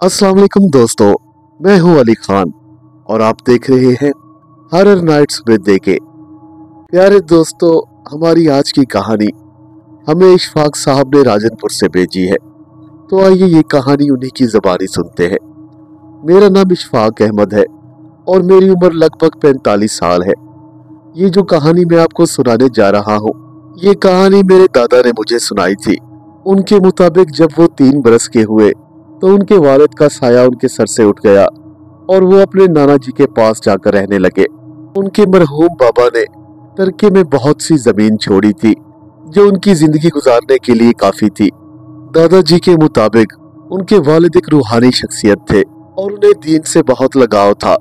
अस्सलाम वालेकुम दोस्तों, मैं हूं अली खान और आप देख रहे हैं हॉरर नाइट्स विद देके। प्यारे दोस्तों, हमारी आज की कहानी हमें इशफाक साहब ने राजनपुर से भेजी है, तो आइए ये कहानी उन्हीं की ज़बानी सुनते हैं। मेरा नाम इशफाक अहमद है और मेरी उम्र लगभग 45 साल है। ये जो कहानी मैं आपको सुनाने जा रहा हूँ, ये कहानी मेरे दादा ने मुझे सुनाई थी। उनके मुताबिक जब वो 3 बरस के हुए तो उनके वालिद का साया उनके सर से उठ गया और वो अपने नाना जी के पास जाकर रहने लगे। उनके मरहूम बाबा ने तरके में बहुत सी जमीन छोड़ी थी जो उनकी जिंदगी गुजारने के लिए काफी थी। दादाजी के मुताबिक उनके वालिद एक रूहानी शख्सियत थे और उन्हें दीन से बहुत लगाव था।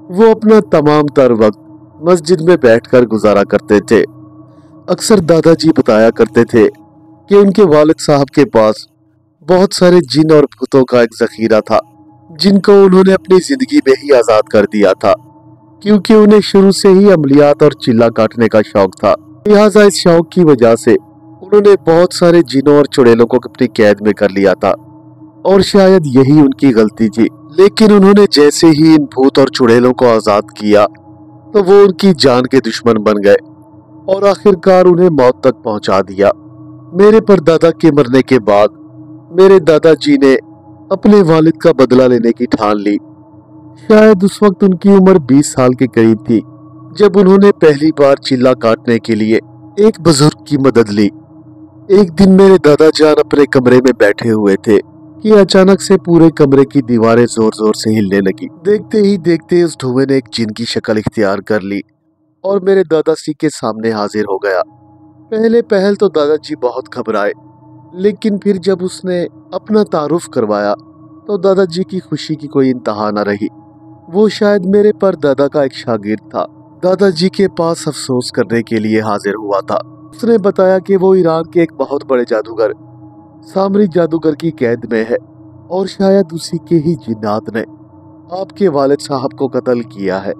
वो अपना तमाम तर वक्त मस्जिद में बैठकर गुजारा करते थे। अक्सर दादाजी बताया करते थे कि उनके वालिद साहब के पास बहुत सारे जिन और भूतों का एक जखीरा था जिनको उन्होंने अपनी जिंदगी में ही आजाद कर दिया था, क्योंकि उन्हें शुरू से ही अमलियात और चिल्ला काटने का शौक था। लिहाजा इस शौक की वजह से उन्होंने बहुत सारे जिनों और चुड़ैलों को अपनी कैद में कर लिया था और शायद यही उनकी गलती थी। लेकिन उन्होंने जैसे ही इन भूत और चुड़ैलों को आजाद किया तो वो उनकी जान के दुश्मन बन गए और आखिरकार उन्हें मौत तक पहुंचा दिया। मेरे परदादा के मरने के बाद मेरे दादाजी ने अपने वालिद का बदला लेने की ठान ली। शायद उस वक्त उनकी उम्र 20 साल के करीब थी जब उन्होंने पहली बार चिल्ला काटने के लिए एक बुजुर्ग की मदद ली। एक दिन मेरे दादाजान अपने कमरे में बैठे हुए थे कि अचानक से पूरे कमरे की दीवारें जोर जोर से हिलने लगी। देखते ही देखते उस धुएं ने एक जिन की शक्ल इख्तियार कर ली और मेरे दादाजी के सामने हाजिर हो गया। पहले पहल तो दादाजी बहुत घबराए, लेकिन फिर जब उसने अपना तारुफ करवाया तो दादाजी की खुशी की कोई इंतहा न रही। वो शायद मेरे परदादा का एक शागिर्द था। दादाजी के पास अफसोस करने के लिए हाजिर हुआ था। उसने बताया कि वो ईरान के एक बहुत बड़े जादूगर सामरी जादूगर की कैद में है और शायद उसी के ही जिन्नात ने आपके वालिद साहब को कत्ल किया है,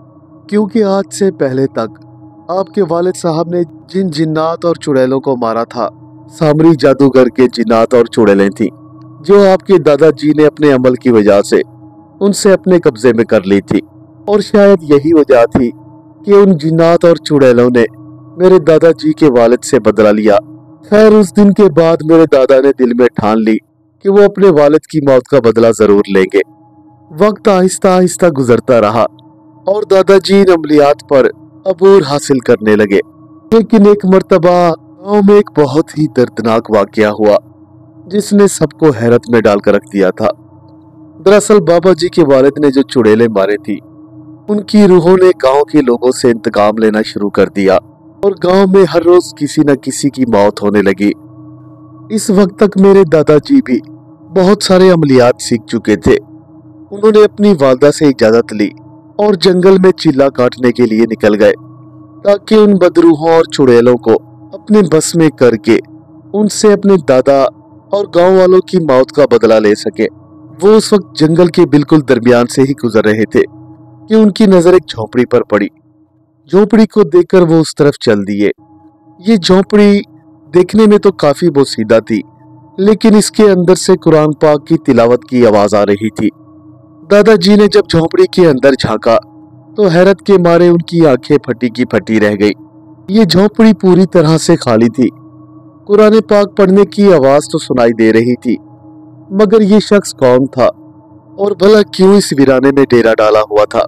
क्योंकि आज से पहले तक आपके वालिद साहब ने जिन जिन्नात और चुड़ैलों को मारा था, सामरी जादूगर के जिन्नात और चुड़ैलें थी जो आपके दादाजी ने अपने अमल की वजह से उनसे अपने कब्जे में कर ली थी। और शायद यही वजह थी कि उन जिन्नात और चुड़ैलों ने मेरे दादाजी के वालिद से बदला लिया। खैर, उस दिन के बाद मेरे दादा ने दिल में ठान ली कि वो अपने वालिद की मौत का बदला जरूर लेंगे। वक्त आहिस्ता आहिस्ता गुजरता रहा और दादाजी इन अमलियात पर अबूर हासिल करने लगे। लेकिन एक मर्तबा गांव में एक बहुत ही दर्दनाक वाकया हुआ जिसने सबको हैरत में डालकर रख दिया था। दरअसल बाबा जी के वालिद ने जो चुड़ैलें मारे थी, उनकी रूहों ने गांव के लोगों से इंतकाम लेना शुरू कर दिया और गांव में हर रोज किसी न किसी की मौत होने लगी। इस वक्त तक मेरे दादाजी भी बहुत सारे अमलियात सीख चुके थे। उन्होंने अपनी वालदा से इजाजत ली और जंगल में चिल्ला काटने के लिए निकल गए ताकि उन बदरूहों और चुड़ैलों को अपने बस में करके उनसे अपने दादा और गांव वालों की मौत का बदला ले सके। वो उस वक्त जंगल के बिल्कुल दरमियान से ही गुजर रहे थे कि उनकी नजर एक झोपड़ी पर पड़ी। झोपड़ी को देखकर वो उस तरफ चल दिए। ये झोपड़ी देखने में तो काफी बोसीदा थी, लेकिन इसके अंदर से कुरान पाक की तिलावत की आवाज आ रही थी। दादाजी ने जब झोपड़ी के अंदर झांका तो हैरत के मारे उनकी आंखें फटी की फटी रह गई। ये झोपड़ी पूरी तरह से खाली थी। कुरान पाक पढ़ने की आवाज तो सुनाई दे रही थी, मगर ये शख्स कौन था और भला क्यों इस वीराने में डेरा डाला हुआ था?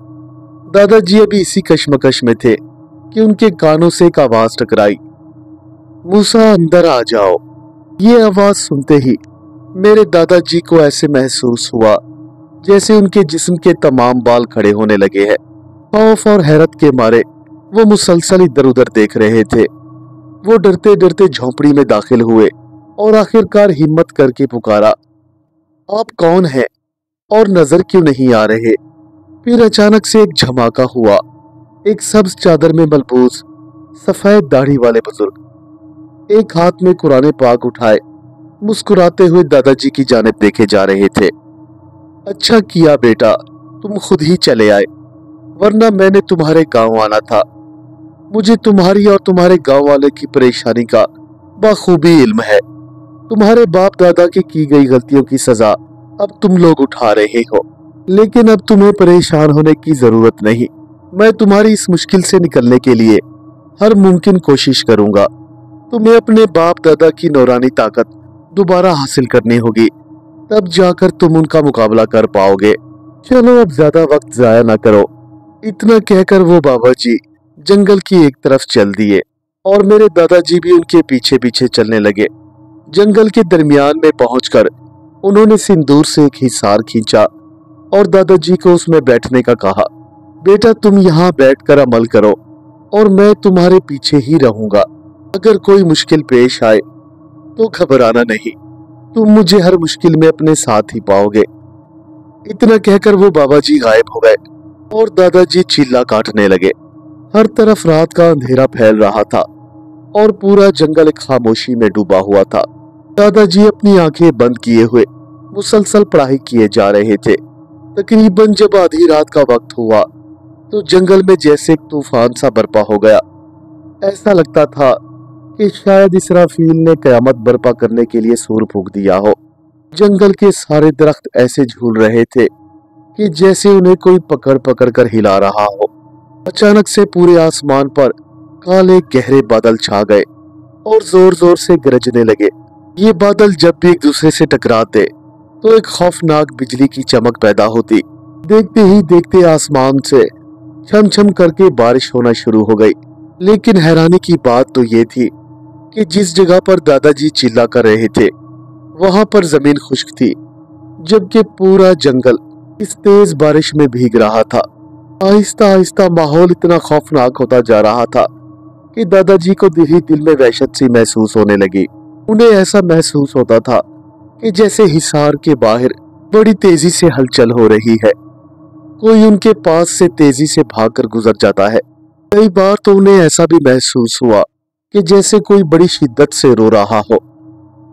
दादाजी अभी इसी कश्मकश में थे कि उनके कानों से एक आवाज टकराई, मूसा अंदर आ जाओ। ये आवाज सुनते ही मेरे दादाजी को ऐसे महसूस हुआ जैसे उनके जिस्म के तमाम बाल खड़े होने लगे हैं। खौफ और हैरत के मारे वो मुसलसल इधर उधर देख रहे थे। वो डरते डरते झोंपड़ी में दाखिल हुए और आखिरकार हिम्मत करके पुकारा, आप कौन हैं और नजर क्यों नहीं आ रहे? फिर अचानक से एक झमाका हुआ। एक सब्ज चादर में मलबूस सफेद दाढ़ी वाले बुजुर्ग एक हाथ में कुरान पाक उठाए मुस्कुराते हुए दादाजी की जानिब देखे जा रहे थे। अच्छा किया बेटा, तुम खुद ही चले आए, वरना मैंने तुम्हारे गांव आना था। मुझे तुम्हारी और तुम्हारे गांव वाले की परेशानी का बखूबी इल्म है। तुम्हारे बाप दादा की गई गलतियों की सजा अब तुम लोग उठा रहे हो, लेकिन अब तुम्हें परेशान होने की जरूरत नहीं। मैं तुम्हारी इस मुश्किल से निकलने के लिए हर मुमकिन कोशिश करूंगा। तुम्हें अपने बाप दादा की नौरानी ताकत दोबारा हासिल करनी होगी, तब जाकर तुम उनका मुकाबला कर पाओगे। चलो अब ज्यादा वक्त जाया ना करो। इतना कहकर वो बाबा जी जंगल की एक तरफ चल दिए और मेरे दादाजी भी उनके पीछे पीछे चलने लगे। जंगल के दरमियान में पहुंचकर उन्होंने सिंदूर से एक हिसार खींचा और दादाजी को उसमें बैठने का कहा। बेटा, तुम यहाँ बैठकर अमल करो और मैं तुम्हारे पीछे ही रहूंगा। अगर कोई मुश्किल पेश आए तो घबराना नहीं, तुम मुझे हर मुश्किल में अपने साथ ही पाओगे। इतना कहकर वो बाबा जी गायब हो गए और दादाजी चिल्ला काटने लगे। हर तरफ रात का अंधेरा फैल रहा था और पूरा जंगल एक खामोशी में डूबा हुआ था। दादाजी अपनी आंखें बंद किए हुए मुसलसल पढ़ाई किए जा रहे थे। तकरीबन जब आधी रात का वक्त हुआ तो जंगल में जैसे एक तूफान सा बरपा हो गया। ऐसा लगता था कि शायद इसराफील ने कयामत बरपा करने के लिए सूर फूंक दिया हो। जंगल के सारे दरख्त ऐसे झूल रहे थे कि जैसे उन्हें कोई पकड़ पकड़ कर हिला रहा हो। अचानक से पूरे आसमान पर काले गहरे बादल छा गए और जोर जोर से गरजने लगे। ये बादल जब भी एक दूसरे से टकराते तो एक खौफनाक बिजली की चमक पैदा होती। देखते ही देखते आसमान से छम छम करके बारिश होना शुरू हो गई। लेकिन हैरानी की बात तो ये थी कि जिस जगह पर दादाजी चिल्ला कर रहे थे वहां पर जमीन खुश्क थी, जबकि पूरा जंगल इस तेज बारिश में भीग रहा था। आहिस्ता आहिस्ता माहौल इतना खौफनाक होता जा रहा था कि दादाजी को दिल ही दिल में वहशत सी महसूस होने लगी। उन्हें ऐसा महसूस होता था कि जैसे हिसार के बाहर बड़ी तेजी से हलचल हो रही है, कोई उनके पास से तेजी से भागकर गुजर जाता है। कई बार तो उन्हें ऐसा भी महसूस हुआ कि जैसे कोई बड़ी शिद्दत से रो रहा हो।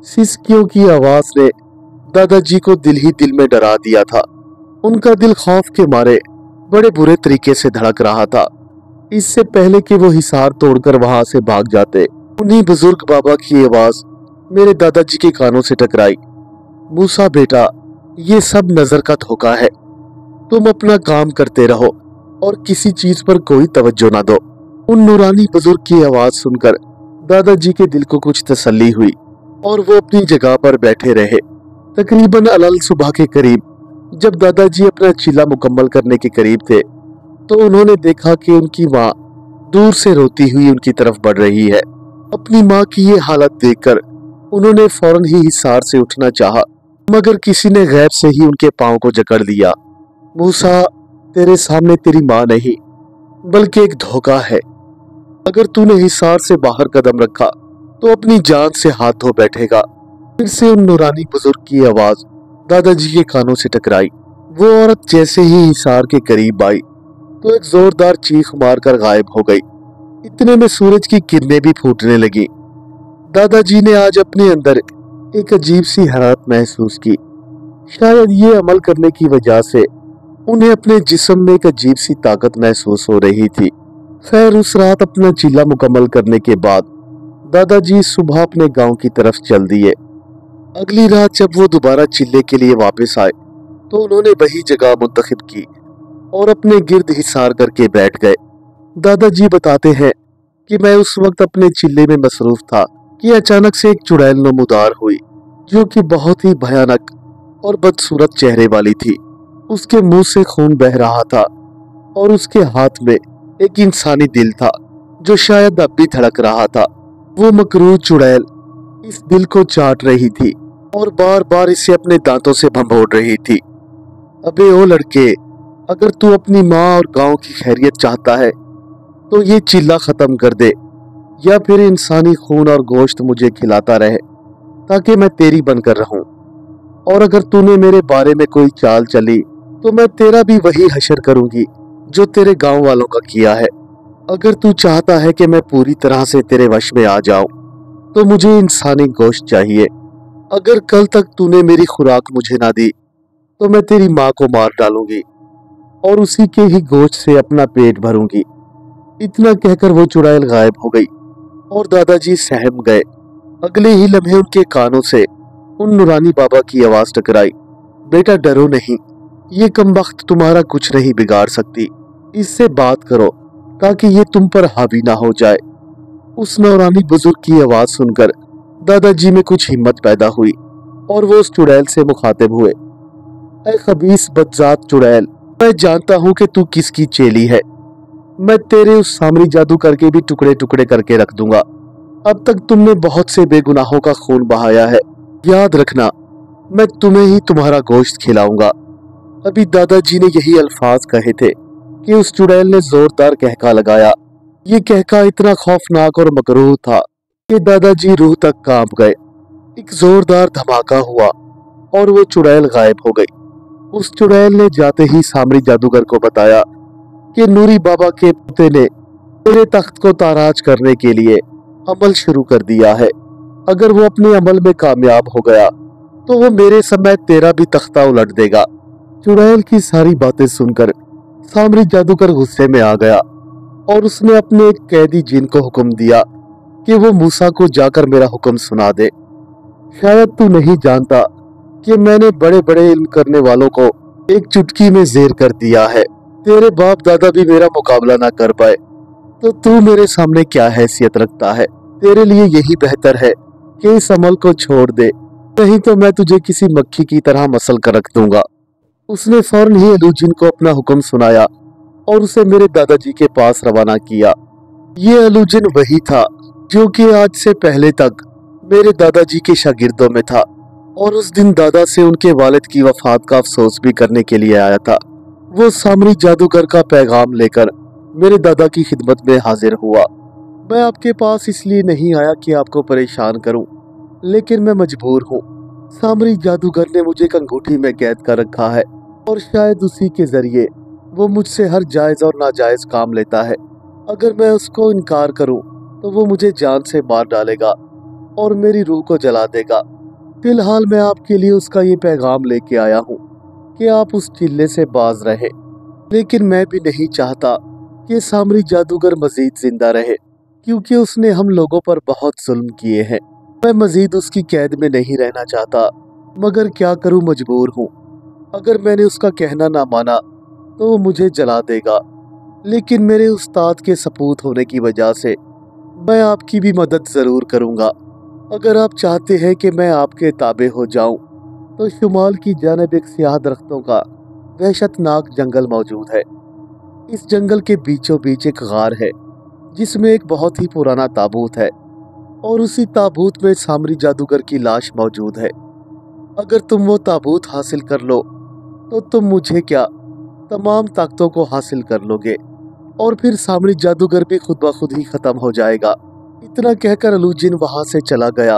सिसकियों की आवाज ने दादाजी को दिल ही दिल में डरा दिया था। उनका दिल खौफ के मारे बड़े बुरे तरीके से धड़क रहा था। इससे पहले कि वो हिसार तोड़कर वहां से भाग जाते, उन्हीं बुजुर्ग बाबा की आवाज मेरे दादाजी के कानों से टकराई। मूसा बेटा, ये सब नजर का धोखा है। तुम अपना काम करते रहो और किसी चीज पर कोई तवज्जो ना दो। उन नूरानी बुजुर्ग की आवाज सुनकर दादाजी के दिल को कुछ तसल्ली हुई और वो अपनी जगह पर बैठे रहे। तकरीबन अलल सुबह के करीब जब दादाजी अपना चिल्ला मुकम्मल करने के करीब थे तो उन्होंने देखा कि उनकी माँ दूर से रोती हुई उनकी तरफ बढ़ रही है। अपनी माँ की ये हालत देखकर उन्होंने फौरन ही हिसार से उठना चाहा, मगर किसी ने गैब से ही उनके पांव को जकड़ लिया। मूसा, तेरे सामने तेरी माँ नहीं बल्कि एक धोखा है। अगर तूने हिसार से बाहर कदम रखा तो अपनी जान से हाथ धो बैठेगा। फिर से उन नूरानी बुजुर्ग की आवाज दादाजी के कानों से टकराई। वो औरत जैसे ही हिसार के करीब आई तो एक जोरदार चीख मारकर गायब हो गई। इतने में सूरज की किरणें भी फूटने लगी। दादाजी ने आज अपने अंदर एक अजीब सी हरारत महसूस की। शायद ये अमल करने की वजह से उन्हें अपने जिस्म में एक अजीब सी ताकत महसूस हो रही थी। खैर, उस रात अपना चिल्ला मुकम्मल करने के बाद दादाजी सुबह अपने गांव की तरफ चल दिए। अगली रात जब वो दोबारा चिल्ले के लिए वापस आए तो उन्होंने वही जगह मुंतखब की और अपने गिर्द हिसार करके बैठ गए। दादाजी बताते हैं कि मैं उस वक्त अपने चिल्ले में मसरूफ था कि अचानक से एक चुड़ैल नमूदार हुई जो कि बहुत ही भयानक और बदसूरत चेहरे वाली थी। उसके मुंह से खून बह रहा था और उसके हाथ में एक इंसानी दिल था जो शायद अब भी धड़क रहा था। वो मकरूर चुड़ैल इस दिल को चाट रही थी और बार बार इसे अपने दांतों से भंभोड़ रही थी। अबे ओ लड़के, अगर तू अपनी माँ और गांव की खैरियत चाहता है तो ये चिल्ला खत्म कर दे, या फिर इंसानी खून और गोश्त मुझे खिलाता रहे ताकि मैं तेरी बनकर रहूं। और अगर तूने मेरे बारे में कोई चाल चली तो मैं तेरा भी वही हशर करूंगी जो तेरे गांव वालों का किया है। अगर तू चाहता है कि मैं पूरी तरह से तेरे वश में आ जाऊं तो मुझे इंसानी गोश्त चाहिए। अगर कल तक तूने मेरी खुराक मुझे ना दी तो मैं तेरी माँ को मार डालूंगी और उसी के ही गोश्त से अपना पेट भरूंगी। इतना कहकर वो चुड़ैल गायब हो गई और दादाजी सहम गए। अगले ही लम्हे उनके कानों से उन नूरानी बाबा की आवाज टकराई। बेटा डरो नहीं, ये कमबख्त तुम्हारा कुछ नहीं बिगाड़ सकती, इससे बात करो ताकि ये तुम पर हावी ना हो जाए। उस नौरानी बुजुर्ग की आवाज सुनकर दादाजी में कुछ हिम्मत पैदा हुई और वो उस चुड़ैल से मुखातिब हुए। ऐ खबीस बदजात चुड़ैल, मैं जानता हूँ कि तू किसकी चेली है। मैं तेरे उस सामरी जादूगर के भी टुकड़े टुकड़े करके रख दूंगा। अब तक तुमने बहुत से बेगुनाहों का खून बहाया है, याद रखना मैं तुम्हें ही तुम्हारा गोश्त खिलाऊंगा। अभी दादाजी ने यही अल्फाज कहे थे कि उस चुड़ैल ने जोरदार कहका लगाया। ये कहका इतना खौफनाक और मकरूह था कि दादाजी रूह तक कांप गए। एक जोरदार धमाका हुआ और वो चुड़ैल गायब हो गई। उस चुड़ैल ने जाते ही सामरी जादूगर को बताया कि नूरी बाबा के पोते ने तेरे तख्त को ताराज करने के लिए अमल शुरू कर दिया है। अगर वो अपने अमल में कामयाब हो गया तो वो मेरे समय तेरा भी तख्ता उलट देगा। चुड़ैल की सारी बातें सुनकर सामरी जादूगर गुस्से में आ गया और उसने अपने एक कैदी जिन को हुक्म दिया कि वो मूसा को जाकर मेरा हुक्म सुना दे। शायद तू नहीं जानता कि मैंने बड़े बड़े इल्म करने वालों को एक चुटकी में जेर कर दिया है। तेरे बाप दादा भी मेरा मुकाबला ना कर पाए तो तू मेरे सामने क्या हैसियत रखता है। तेरे लिए यही बेहतर है कि इस अमल को छोड़ दे, नहीं तो मैं तुझे किसी मक्खी की तरह मसल कर रख दूंगा। उसने फौरन ही अलूजिन को अपना हुक्म सुनाया और उसे मेरे दादाजी के पास रवाना किया। ये अलूजिन वही था जो कि आज से पहले तक मेरे दादाजी के शागिर्दों में था और उस दिन दादा से उनके वालिद की वफात का अफसोस भी करने के लिए आया था। वो सामरी जादूगर का पैगाम लेकर मेरे दादा की खिदमत में हाजिर हुआ। मैं आपके पास इसलिए नहीं आया कि आपको परेशान करूं, लेकिन मैं मजबूर हूं। सामरी जादूगर ने मुझे एक अंगूठी में कैद कर रखा है और शायद उसी के जरिए वो मुझसे हर जायज और नाजायज काम लेता है। अगर मैं उसको इनकार करूं तो वो मुझे जान से मार डालेगा और मेरी रूह को जला देगा। फिलहाल मैं आपके लिए उसका ये पैगाम लेके आया हूँ कि आप उस चिल्ले से बाज रहे, लेकिन मैं भी नहीं चाहता कि सामरी जादूगर मजीद जिंदा रहे, क्योंकि उसने हम लोगों पर बहुत जुल्म किए हैं। मैं मजीद उसकी कैद में नहीं रहना चाहता, मगर क्या करूं, मजबूर हूँ। अगर मैंने उसका कहना ना माना तो वो मुझे जला देगा, लेकिन मेरे उस्ताद के सपूत होने की वजह से मैं आपकी भी मदद जरूर करूंगा। अगर आप चाहते हैं कि मैं आपके ताबे हो जाऊं तो शुमाल की जानिब एक स्याह दरख्तों का वहशतनाक जंगल मौजूद है। इस जंगल के बीचों बीच एक गार है जिसमें एक बहुत ही पुराना ताबूत है और उसी ताबूत में सामरी जादूगर की लाश मौजूद है। अगर तुम वो ताबूत हासिल कर लो तो तुम मुझे क्या, तमाम ताकतों को हासिल कर लोगे और फिर सामरी जादूगर भी खुद ब खुद ही खत्म हो जाएगा। इतना कहकर अलूजिन वहां से चला गया।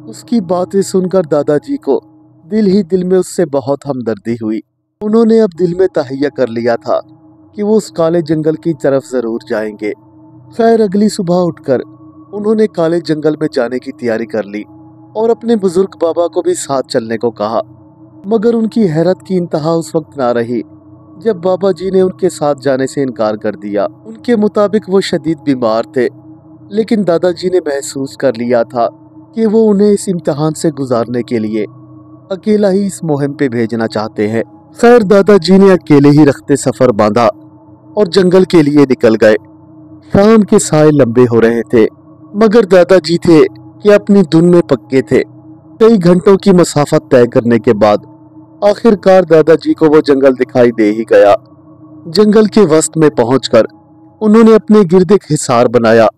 उसकी बातें सुनकर दादाजी को दिल ही दिल में उससे बहुत हमदर्दी हुई। उन्होंने अब दिल में तहैया कर लिया था कि वो उस काले जंगल की तरफ जरूर जाएंगे। खैर अगली सुबह उठकर उन्होंने काले जंगल में जाने की तैयारी कर ली और अपने बुजुर्ग बाबा को भी साथ चलने को कहा, मगर उनकी हैरत की इंतहा उस वक्त ना रही जब बाबा जी ने उनके साथ जाने से इनकार कर दिया। उनके मुताबिक वो शदीद बीमार थे, लेकिन दादाजी ने महसूस कर लिया था कि वो उन्हें इस इम्तिहान से गुजारने के लिए अकेला ही इस मुहिम पे भेजना चाहते हैं। खैर दादाजी ने अकेले ही रखते सफर बांधा और जंगल के लिए निकल गए। शाम के साए लंबे हो रहे थे, मगर दादाजी थे कि अपनी धुन में पक्के थे। कई घंटों की मसाफत तय करने के बाद आखिरकार दादाजी को वो जंगल दिखाई दे ही गया। जंगल के वस्त में पहुंचकर उन्होंने अपने गिर्द एक हिसार बनाया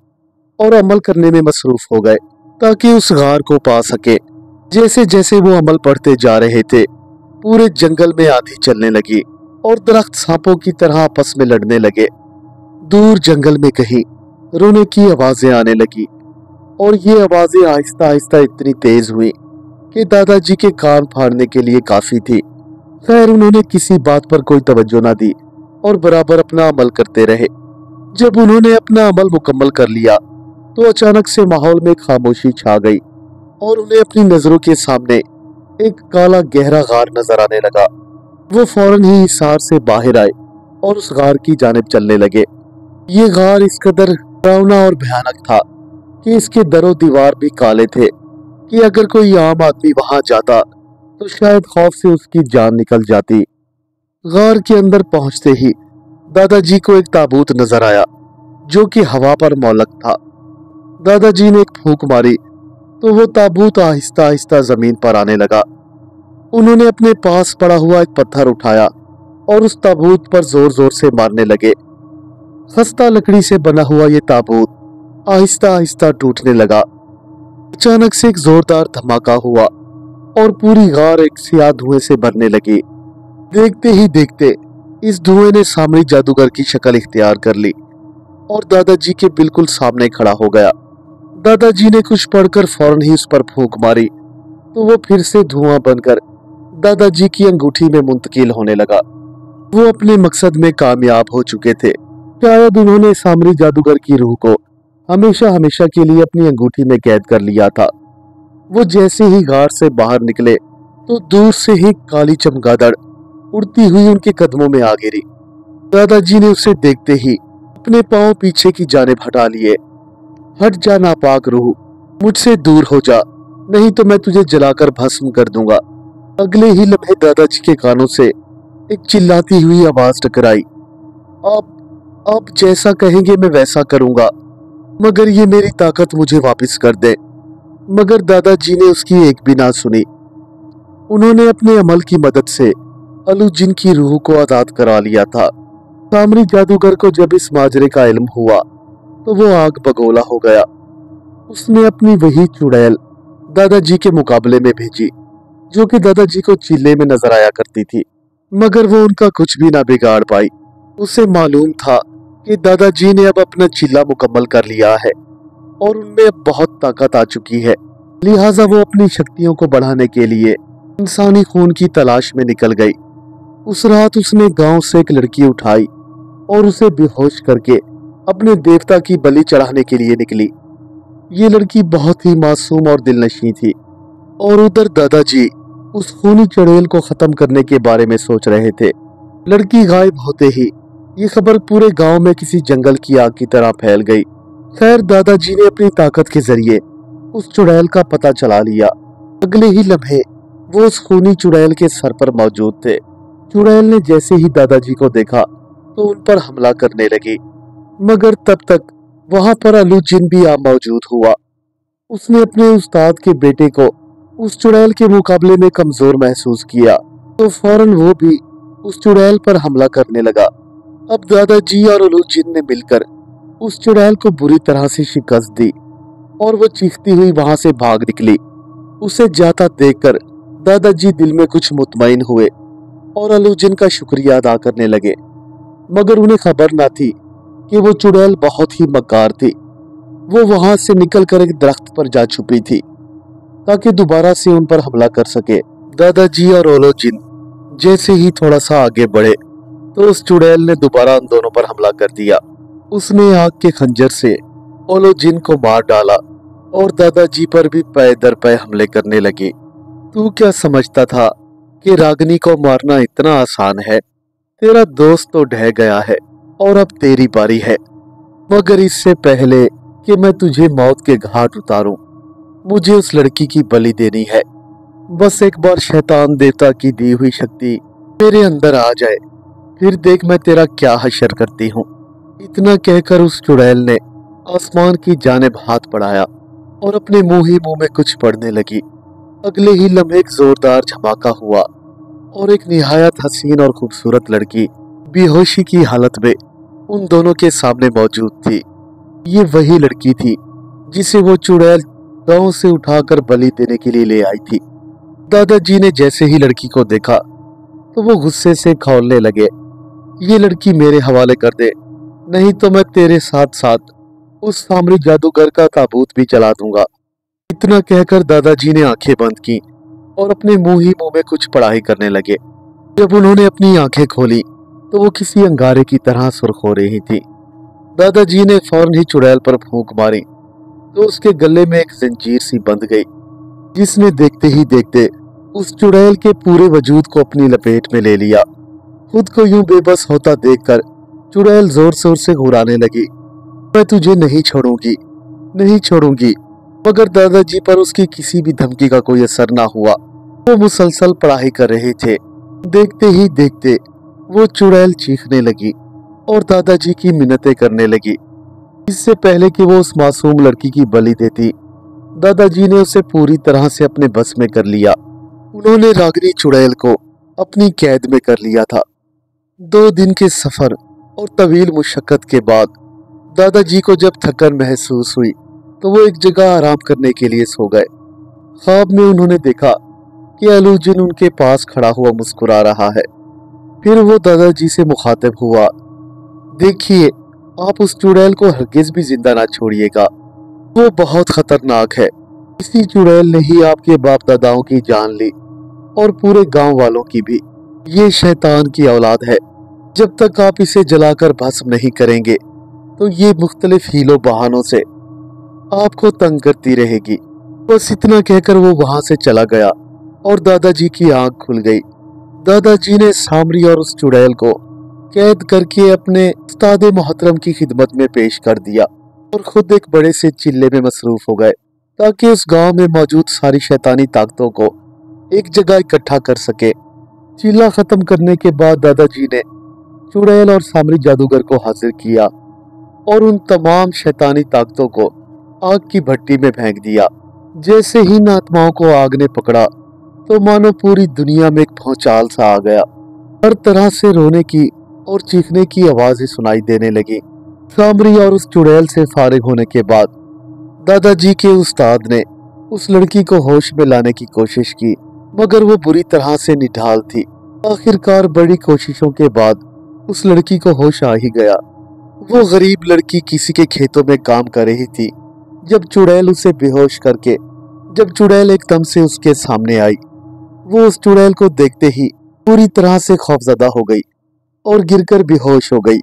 और अमल करने में मसरूफ हो गए ताकि उस गार को पा सके। जैसे जैसे वो अमल पढ़ते जा रहे थे, पूरे जंगल में आंधी चलने लगी और दरख्त सांपों की तरह आपस में लड़ने लगे। दूर जंगल में कहीं रोने की आवाजें आने लगी और ये आवाजें आहिस्ता आहिस्ता इतनी तेज हुई कि दादाजी के कान फाड़ने के लिए काफी थी। खैर उन्होंने किसी बात पर कोई तवज्जो ना दी और बराबर अपना अमल करते रहे। जब उन्होंने अपना अमल मुकम्मल कर लिया तो अचानक से माहौल में खामोशी छा गई और उन्हें अपनी नजरों के सामने एक काला गहरा गार नजर आने लगा। वो फौरन ही हिसार से बाहर आए और उस गार की जानिब चलने लगे। ये गार इस कदर डरावना और भयानक था कि इसके दरो दीवार भी काले थे कि अगर कोई आम आदमी वहां जाता तो शायद खौफ से उसकी जान निकल जाती। गार के अंदर पहुंचते ही दादाजी को एक ताबूत नजर आया जो कि हवा पर मौलक था। दादाजी ने एक फूंक मारी तो वो ताबूत आहिस्ता आहिस्ता जमीन पर आने लगा। उन्होंने अपने पास पड़ा हुआ एक पत्थर उठाया और उस ताबूत पर जोर जोर से मारने लगे। खस्ता लकड़ी से बना हुआ ये ताबूत आहिस्ता आहिस्ता टूटने लगा। अचानक से एक जोरदार धमाका हुआ और पूरी गार एक सियाह धुएं से भरने लगी। देखते ही देखते इस धुएं ने सामरी जादूगर की शक्ल इख्तियार कर ली और दादाजी के बिल्कुल सामने खड़ा हो गया। दादाजी ने कुछ पढ़कर फौरन ही उस पर फूंक मारी तो वो फिर से धुआं बनकर दादाजी की अंगूठी में मुंतकिल होने लगा। वो अपने मकसद में कामयाब हो चुके थे। शायद उन्होंने सामरी जादूगर की रूह को हमेशा हमेशा के लिए अपनी अंगूठी में कैद कर लिया था। वो जैसे ही गार से बाहर निकले तो दूर से ही काली चमगादड़ उड़ती हुई उनके कदमों में आ गिरी। दादाजी ने उसे देखते ही अपने पांव पीछे की जानिब हटा लिए। हट जा नापाक रूह, मुझसे दूर हो जा, नहीं तो मैं तुझे जलाकर भस्म कर दूंगा। अगले ही लम्हे दादाजी के कानों से एक चिल्लाती हुई आवाज टकराई, आप जैसा कहेंगे मैं वैसा करूंगा, मगर ये मेरी ताकत मुझे वापस कर दे। मगर दादाजी ने उसकी एक भी ना सुनी। उन्होंने अपने अमल की मदद से अलू जिन की रूह को आजाद करा लिया था। सामरी जादूगर को जब इस माजरे का इल्म हुआ तो वो आग बगोला हो गया। उसने अपनी वही चुड़ैल दादाजी के मुकाबले में भेजी जो कि दादाजी को चिल्ले में नजर आया करती थी, मगर वो उनका कुछ भी ना बिगाड़ पाई। उसे मालूम था कि दादाजी ने अब अपना चिल्ला मुकम्मल कर लिया है और उनमें अब बहुत ताकत आ चुकी है। लिहाजा वो अपनी शक्तियों को बढ़ाने के लिए इंसानी खून की तलाश में निकल गई। उस रात उसने गांव से एक लड़की उठाई और उसे बेहोश करके अपने देवता की बलि चढ़ाने के लिए निकली। ये लड़की बहुत ही मासूम और दिलनशी थी और उधर दादाजी उस खूनी चुड़ैल को खत्म करने के बारे में सोच रहे थे। लड़की गायब होते ही ये खबर पूरे गांव में किसी जंगल की आग की तरह फैल गई। खैर, दादाजी ने अपनी ताकत के जरिए उस चुड़ैल का पता चला लिया। अगले ही लम्हे वो उस खूनी चुड़ैल के सर पर मौजूद थे। चुड़ैल ने जैसे ही दादाजी को देखा तो उन पर हमला करने लगी, मगर तब तक वहां पर अलू जिन भी आ मौजूद हुआ। उसने अपने उस्ताद के बेटे को उस चुड़ैल के मुकाबले में कमजोर महसूस किया तो फौरन वो भी उस चुड़ैल पर हमला करने लगा। अब दादाजी और अलू जिन ने मिलकर उस चुड़ैल को बुरी तरह से शिकस्त दी और वो चीखती हुई वहां से भाग निकली। उसे जाता देखकर दादाजी दिल में कुछ मुतमईन हुए और अलू जिन का शुक्रिया अदा करने लगे, मगर उन्हें खबर ना थी कि वो चुड़ैल बहुत ही मक्कार थी। वो वहां से निकलकर एक दरख्त पर जा छुपी थी ताकि दोबारा से उन पर हमला कर सके। दादाजी और ओलो जिन जैसे ही थोड़ा सा आगे बढ़े तो उस चुड़ैल ने दोबारा उन दोनों पर हमला कर दिया। उसने आग के खंजर से ओलो जिन को मार डाला और दादाजी पर भी पै दर पै हमले करने लगी। तू क्या समझता था कि रागनी को मारना इतना आसान है? तेरा दोस्त तो ढह गया है और अब तेरी बारी है, मगर इससे पहले कि मैं तुझे मौत के घाट उतारूं, मुझे उस लड़की की बलि देनी है। बस एक बार शैतान देवता की दी हुई शक्ति मेरे अंदर आ जाए, फिर देख मैं तेरा क्या हशर करती हूँ। इतना कहकर उस चुड़ैल ने आसमान की जानिब हाथ बढ़ाया और अपने मुंह ही मुंह में कुछ पढ़ने लगी। अगले ही लम्हे एक जोरदार धमाका हुआ और एक निहायत हसीन और खूबसूरत लड़की बेहोशी की हालत में उन दोनों के सामने मौजूद थी। ये वही लड़की थी जिसे वो चुड़ैल गांव से उठाकर बलि देने के लिए ले आई थी। दादाजी ने जैसे ही लड़की को देखा तो वो गुस्से से खौलने लगे, ये लड़की मेरे हवाले कर दे, नहीं तो मैं तेरे साथ साथ उस सामरी जादूगर का ताबूत भी जला दूंगा। इतना कहकर दादाजी ने आंखें बंद की और अपने मुंह ही मुंह में कुछ पढ़ाई करने लगे। जब उन्होंने अपनी आंखें खोली तो वो किसी अंगारे की तरह सुर्ख हो रही थी। दादाजी ने फौरन ही चुड़ैल पर फूंक मारी तो उसके गले में एक जंजीर सी बंध गई, जिसने देखते ही देखते उस चुड़ैल के पूरे वजूद को अपनी लपेट में ले लिया। खुद को यूं बेबस होता देखकर चुड़ैल जोर जोर से घुराने लगी, मैं तुझे नहीं छोड़ूंगी, नहीं छोड़ूंगी। मगर दादाजी पर उसकी किसी भी धमकी का कोई असर ना हुआ। वो मुसलसल पढ़ाई कर रहे थे। देखते ही देखते वो चुड़ैल चीखने लगी और दादाजी की मिन्नतें करने लगी। इससे पहले कि वो उस मासूम लड़की की बलि देती, दादाजी ने उसे पूरी तरह से अपने बस में कर लिया। उन्होंने रागिनी चुड़ैल को अपनी कैद में कर लिया था। 2 दिन के सफर और तवील मुशक्कत के बाद दादाजी को जब थकन महसूस हुई तो वो एक जगह आराम करने के लिए सो गए। ख्वाब में उन्होंने देखा कि अलूजिन उनके पास खड़ा हुआ मुस्कुरा रहा है। फिर वो दादाजी से मुखातिब हुआ, देखिए, आप उस चुड़ैल को हरगिज भी जिंदा ना छोड़िएगा, वो बहुत खतरनाक है। इसी चुड़ैल ने ही आपके बाप दादाओं की जान ली और पूरे गांव वालों की भी। ये शैतान की औलाद है। जब तक आप इसे जलाकर भस्म नहीं करेंगे तो ये मुख्तलिफ हीलों बहानों से आपको तंग करती रहेगी। बस इतना कहकर वो वहां से चला गया और दादाजी की आंख खुल गई। दादाजी ने सामरी और उस चुड़ैल को कैद करके अपने उस्ताद मोहतरम की खिदमत में पेश कर दिया और खुद एक बड़े से चिल्ले में मसरूफ हो गए ताकि उस गांव में मौजूद सारी शैतानी ताकतों को एक जगह इकट्ठा कर सके। चिल्ला खत्म करने के बाद दादाजी ने चुड़ैल और सामरी जादूगर को हाजिर किया और उन तमाम शैतानी ताकतों को आग की भट्टी में फेंक दिया। जैसे ही इन आत्माओं को आग ने पकड़ा तो मानो पूरी दुनिया में एक भौचाल सा आ गया। हर तरह से रोने की और चीखने की आवाजें सुनाई देने लगी। सामरी और उस चुड़ैल से फारिग होने के बाद दादाजी के उस्ताद ने उस लड़की को होश में लाने की कोशिश की, मगर वो बुरी तरह से निढाल थी। आखिरकार बड़ी कोशिशों के बाद उस लड़की को होश आ ही गया। वो गरीब लड़की किसी के खेतों में काम कर रही थी जब चुड़ैल उसे बेहोश करके जब चुड़ैल एकदम से उसके सामने आई। वो उस चुड़ैल को देखते ही पूरी तरह से खौफजदा हो गई और गिरकर बेहोश हो गई।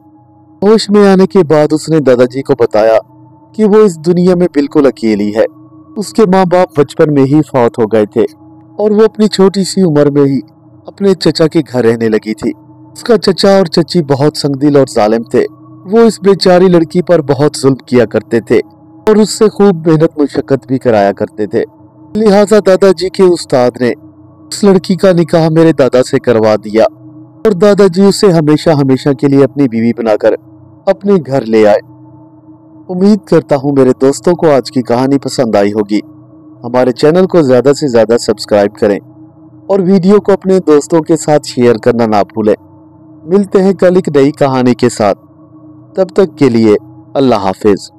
होश में आने के बाद उसने दादाजी को बताया कि वो इस दुनिया में बिल्कुल अकेली है। उसके माँ बाप बचपन में ही फौत हो गए थे और वो अपनी छोटी सी उम्र में ही अपने चचा के घर रहने लगी थी। उसका चचा और चची बहुत संगदिल और जालिम थे। वो इस बेचारी लड़की पर बहुत जुल्म किया करते थे और उससे खूब मेहनत मुशक्कत भी कराया करते थे। लिहाजा दादाजी के उस्ताद ने उस लड़की का निकाह मेरे दादा से करवा दिया और दादाजी उसे हमेशा हमेशा के लिए अपनी बीवी बनाकर अपने घर ले आए। उम्मीद करता हूँ मेरे दोस्तों को आज की कहानी पसंद आई होगी। हमारे चैनल को ज्यादा से ज्यादा सब्सक्राइब करें और वीडियो को अपने दोस्तों के साथ शेयर करना ना भूलें। मिलते हैं कल एक नई कहानी के साथ। तब तक के लिए अल्लाह हाफिज।